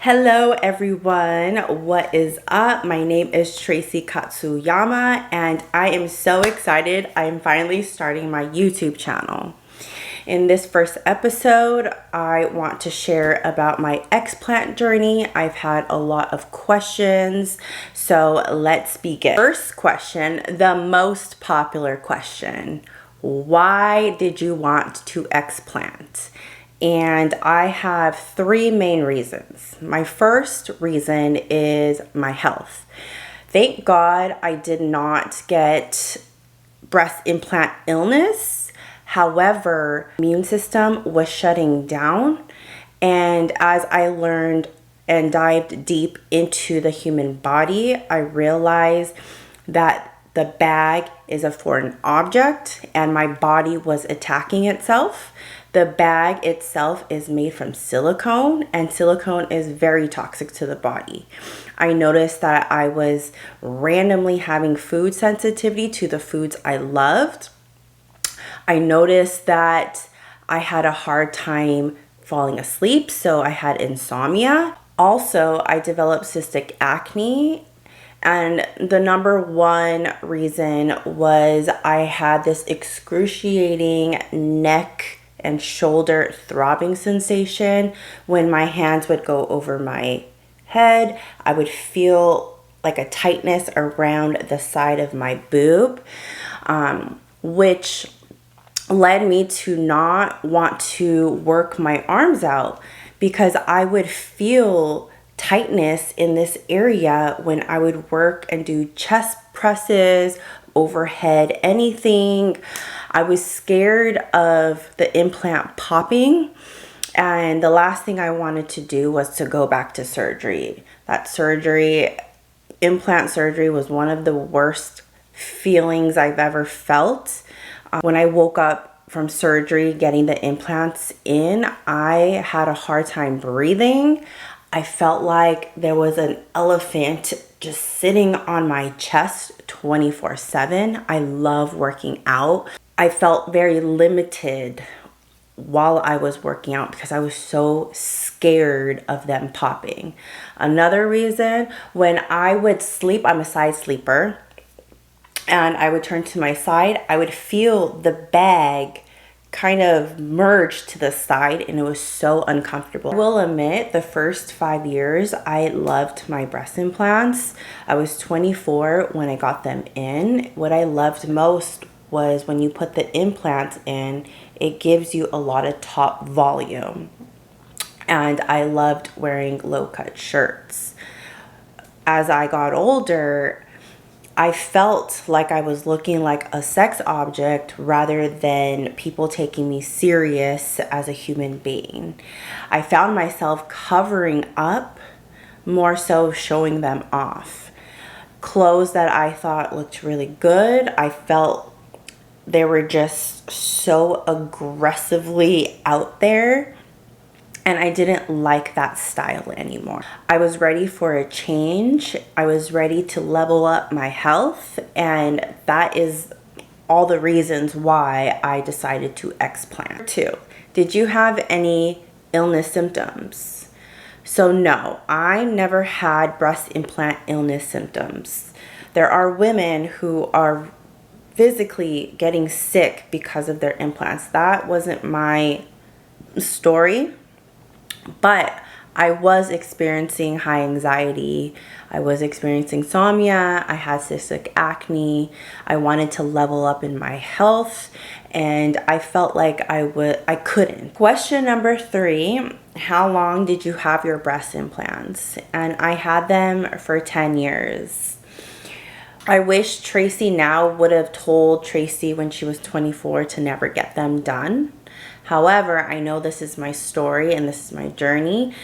Hello everyone, what is up? My name is Tracy Katsuyama and I am so excited. I am finally starting my YouTube channel. In this first episode, I want to share about my explant journey. I've had a lot of questions, so let's begin. First question, the most popular question. Why did you want to explant? And I have three main reasons. My first reason is my health. Thank God I did not get breast implant illness. However, immune system was shutting down. And as I learned and dived deep into the human body, I realized that the bag is a foreign object and my body was attacking itself. The bag itself is made from silicone, and silicone is very toxic to the body. I noticed that I was randomly having food sensitivity to the foods I loved. I noticed that I had a hard time falling asleep, so I had insomnia. Also, I developed cystic acne. And the number one reason was I had this excruciating neck and shoulder throbbing sensation. When my hands would go over my head, I would feel like a tightness around the side of my boob, which led me to not want to work my arms out because I would feel tightness in this area when I would work and do chest presses, overhead, anything. I was scared of the implant popping, and the last thing I wanted to do was to go back to surgery. That surgery, implant surgery, was one of the worst feelings I've ever felt. When I woke up from surgery getting the implants in, I had a hard time breathing. I felt like there was an elephant just sitting on my chest 24/7. I love working out. I felt very limited while I was working out because I was so scared of them popping. Another reason, when I would sleep, I'm a side sleeper, and I would turn to my side, I would feel the bag kind of merged to the side, and it was so uncomfortable. I will admit, the first 5 years, I loved my breast implants. I was 24 when I got them in. What I loved most was when you put the implants in, it gives you a lot of top volume. And I loved wearing low-cut shirts. As I got older, I felt like I was looking like a sex object rather than people taking me serious as a human being. I found myself covering up, more so showing them off. Clothes that I thought looked really good, I felt they were just so aggressively out there. And I didn't like that style anymore. I was ready for a change. I was ready to level up my health. And that is all the reasons why I decided to explant. 2, did you have any illness symptoms? So no, I never had breast implant illness symptoms. There are women who are physically getting sick because of their implants. That wasn't my story. But I was experiencing high anxiety. I was experiencing insomnia. I had cystic acne. I wanted to level up in my health, and I felt like I couldn't. Question number 3, how long did you have your breast implants? And I had them for 10 years. I wish Tracy now would have told Tracy when she was 24 to never get them done. However, I know this is my story and this is my journey,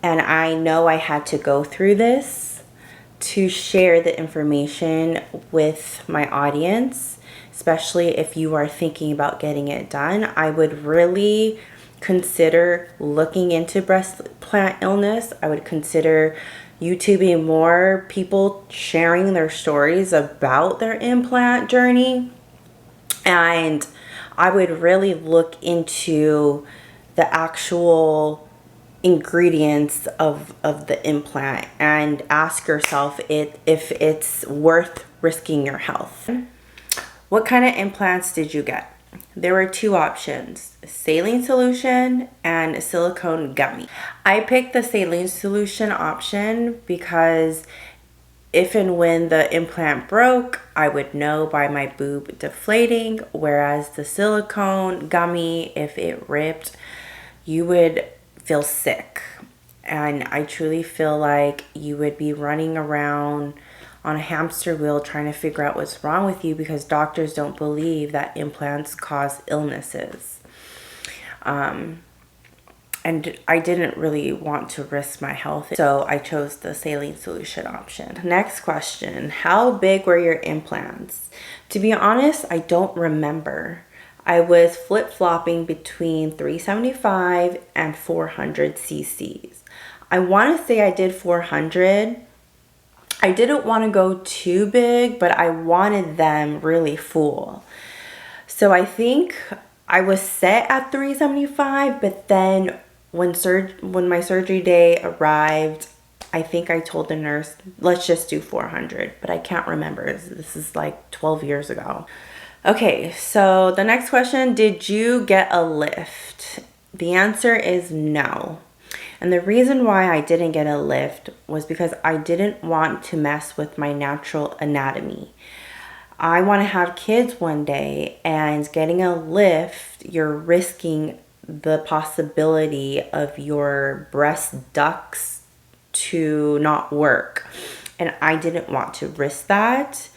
and I know I had to go through this to share the information with my audience, especially if you are thinking about getting it done. I would really consider looking into breast implant illness. I would consider YouTubing more people sharing their stories about their implant journey, and I would really look into the actual ingredients of the implant and ask yourself if it's worth risking your health. What kind of implants did you get? There were two options, saline solution and silicone gummy. I picked the saline solution option because if and when the implant broke, I would know by my boob deflating, whereas the silicone gummy, if it ripped, you would feel sick. And I truly feel like you would be running around on a hamster wheel trying to figure out what's wrong with you because doctors don't believe that implants cause illnesses. And I didn't really want to risk my health, so I chose the saline solution option. Next question, how big were your implants? To be honest, I don't remember. I was flip-flopping between 375 and 400 cc's. I want to say I did 400. I didn't want to go too big, but I wanted them really full. So I think I was set at 375, but then when my surgery day arrived, I think I told the nurse, let's just do 400, but I can't remember. This is like 12 years ago. Okay, so the next question, did you get a lift? The answer is no. And the reason why I didn't get a lift was because I didn't want to mess with my natural anatomy. I want to have kids one day, and getting a lift, you're risking the possibility of your breast ducts to not work. And I didn't want to risk that.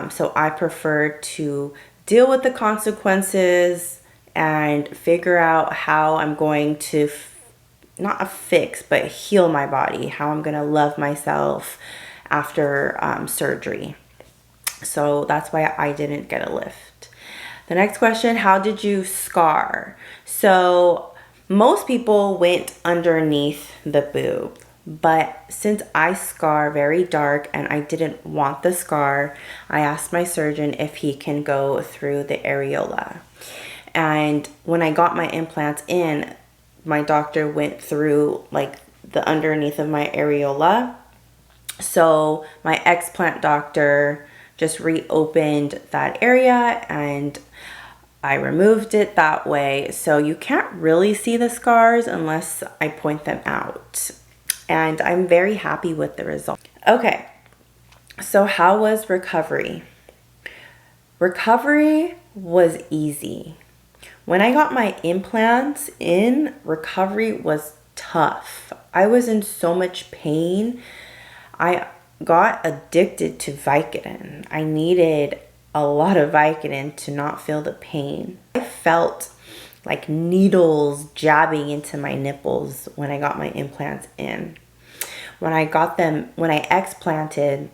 So I preferred to deal with the consequences and figure out how I'm going to not fix, but heal my body, how I'm going to love myself after surgery. So that's why I didn't get a lift. The next question, how did you scar? So most people went underneath the boob, but since I scar very dark and I didn't want the scar, I asked my surgeon if he can go through the areola. And when I got my implants in, my doctor went through like the underneath of my areola. So my explant doctor just reopened that area and I removed it that way. So you can't really see the scars unless I point them out. And I'm very happy with the result. Okay, so how was recovery? Recovery was easy. When I got my implants in, recovery was tough. I was in so much pain. I got addicted to Vicodin. I needed a lot of Vicodin to not feel the pain. I felt like needles jabbing into my nipples when I got my implants in. When I explanted,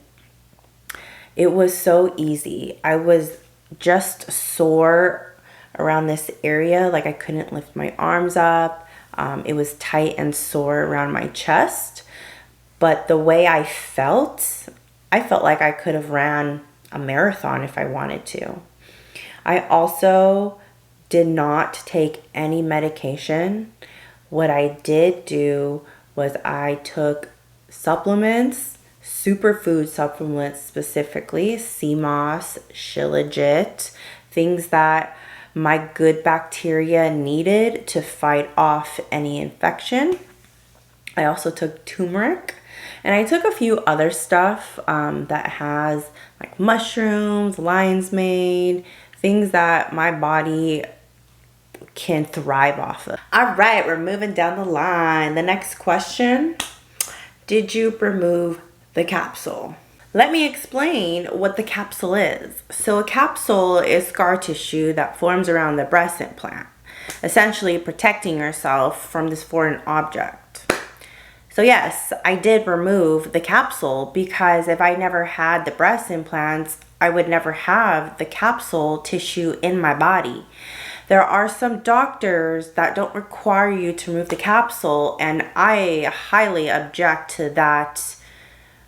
it was so easy. I was just sore around this area, like I couldn't lift my arms up. It was tight and sore around my chest. But the way I felt like I could have ran a marathon if I wanted to. I also did not take any medication. What I did do was I took supplements, superfood supplements specifically, sea moss, shilajit, things that my good bacteria needed to fight off any infection. I also took turmeric. And I took a few other stuff that has like mushrooms, lion's mane, things that my body can thrive off of. All right, we're moving down the line. The next question, did you remove the capsule? Let me explain what the capsule is. So a capsule is scar tissue that forms around the breast implant, essentially protecting yourself from this foreign object. So yes, I did remove the capsule because if I never had the breast implants, I would never have the capsule tissue in my body. There are some doctors that don't require you to remove the capsule, and I highly object to that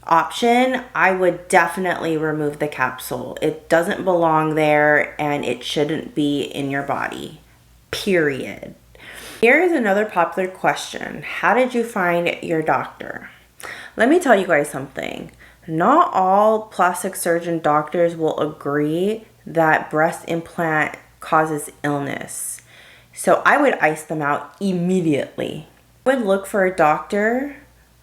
option. I would definitely remove the capsule. It doesn't belong there and it shouldn't be in your body, period. Here is another popular question. How did you find your doctor? Let me tell you guys something. Not all plastic surgeon doctors will agree that breast implant causes illness. So I would ice them out immediately. I would look for a doctor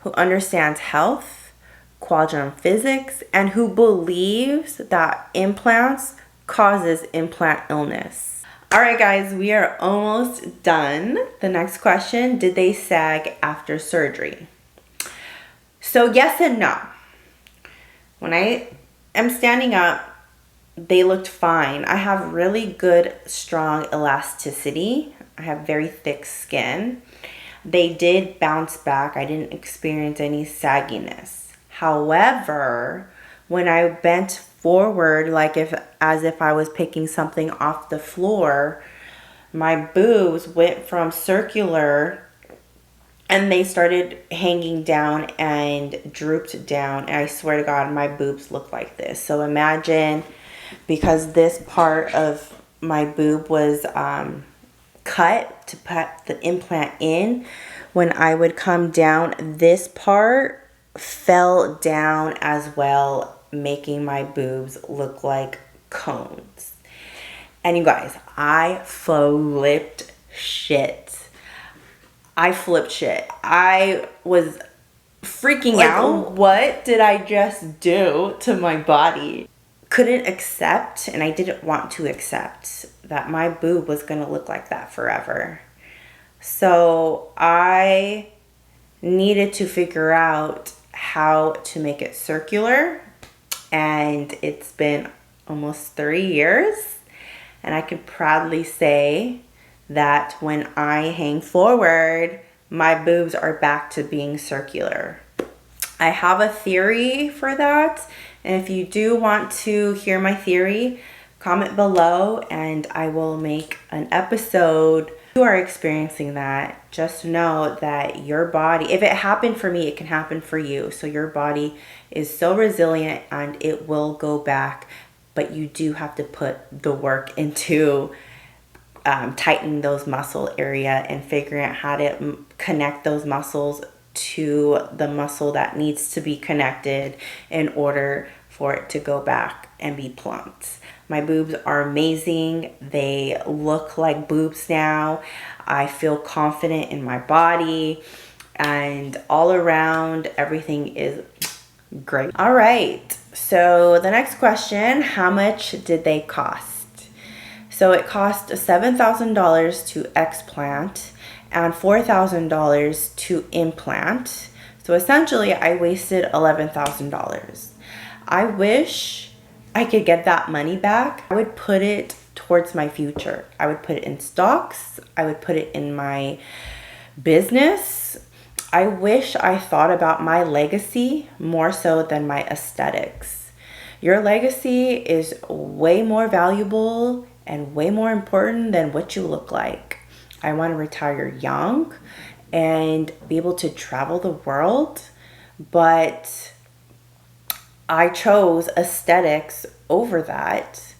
who understands health, quantum physics, and who believes that implants causes implant illness. All right, guys, we are almost done. The next question, did they sag after surgery? So yes and no. When I am standing up, they looked fine. I have really good, strong elasticity. I have very thick skin. They did bounce back. I didn't experience any sagginess. However, when I bent forward, as if I was picking something off the floor, my boobs went from circular and they started hanging down and drooped down. And I swear to God, my boobs look like this. So imagine, because this part of my boob was cut to put the implant in, when I would come down, this part fell down as well, making my boobs look like cones. And you guys, I flipped shit. I was freaking out. What did I just do to my body? Couldn't accept, and I didn't want to accept, that my boob was going to look like that forever. So I needed to figure out how to make it circular, and it's been almost 3 years, and I can proudly say that when I hang forward, my boobs are back to being circular. I have a theory for that, and if you do want to hear my theory, comment below and I will make an episode. If you are experiencing that, just know that your body, if it happened for me, it can happen for you. So your body is so resilient and it will go back, but you do have to put the work into tightening those muscle area and figuring out how to connect those muscles to the muscle that needs to be connected in order for it to go back and be plumped. My boobs are amazing. They look like boobs now. I feel confident in my body, and all around everything is great. All right, so the next question, how much did they cost? So it cost $7,000 to explant and $4,000 to implant. So essentially I wasted $11,000. I wish I could get that money back. I would put it towards my future. I would put it in stocks. I would put it in my business. I wish I thought about my legacy more so than my aesthetics. Your legacy is way more valuable and way more important than what you look like. I want to retire young and be able to travel the world, but I chose aesthetics over that.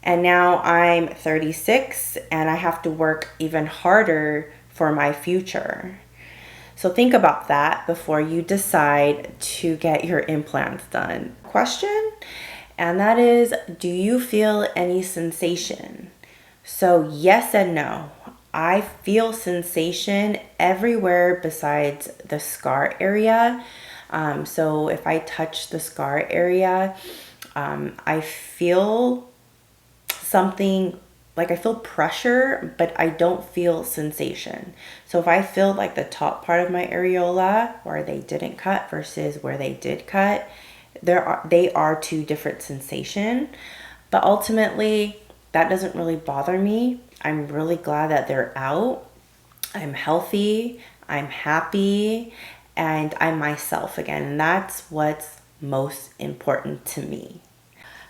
And now I'm 36 and I have to work even harder for my future. So think about that before you decide to get your implants done. Question, and that is, do you feel any sensation? So yes and no. I feel sensation everywhere besides the scar area. So if I touch the scar area, I feel something, like I feel pressure, but I don't feel sensation. So if I feel like the top part of my areola where they didn't cut versus where they did cut, they are two different sensation. But ultimately, that doesn't really bother me. I'm really glad that they're out. I'm healthy, I'm happy, and I'm myself again. And that's what's most important to me.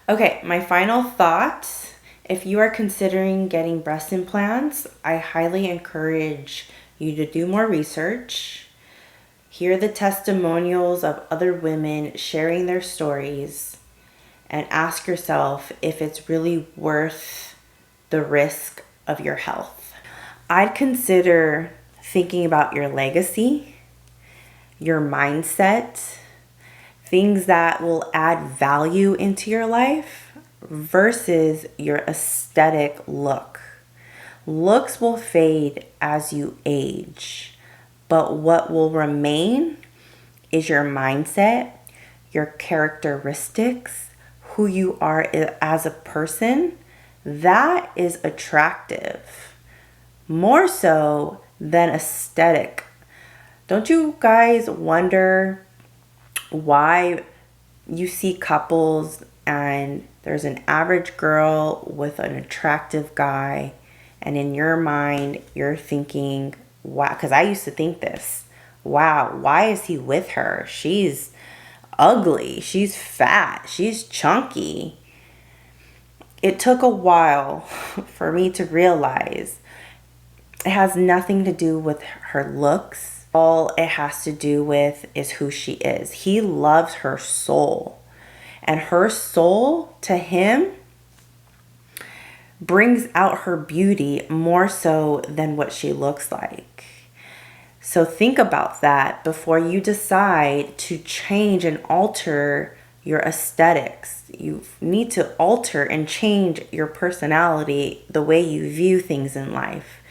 Okay, my final thought. If you are considering getting breast implants, I highly encourage you to do more research, hear the testimonials of other women sharing their stories, and ask yourself if it's really worth the risk of your health. I'd consider thinking about your legacy, your mindset, things that will add value into your life versus your aesthetic look. Looks will fade as you age, but what will remain is your mindset, your characteristics, who you are as a person. That is attractive, more so than aesthetic. Don't you guys wonder why you see couples and there's an average girl with an attractive guy, and in your mind you're thinking, wow, because I used to think this, wow, why is he with her? She's ugly, she's fat, she's chunky. It took a while for me to realize it has nothing to do with her looks. All it has to do with is who she is. He loves her soul, and her soul to him brings out her beauty more so than what she looks like. So think about that before you decide to change and alter your aesthetics. You need to alter and change your personality, the way you view things in life.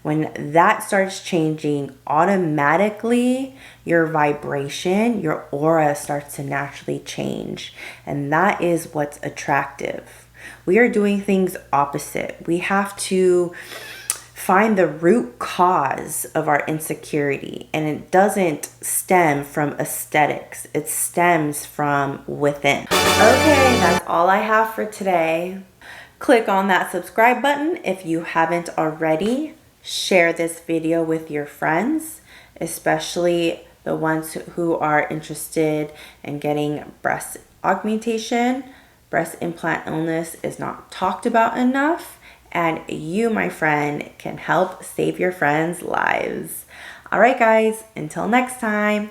When that starts changing, automatically your vibration, your aura starts to naturally change. And that is what's attractive. We are doing things opposite. We have to find the root cause of our insecurity, and it doesn't stem from aesthetics. It stems from within. Okay, that's all I have for today. Click on that subscribe button if you haven't already. Share this video with your friends, especially the ones who are interested in getting breast augmentation. Breast implant illness is not talked about enough, and you, my friend, can help save your friends' lives. All right, guys, until next time,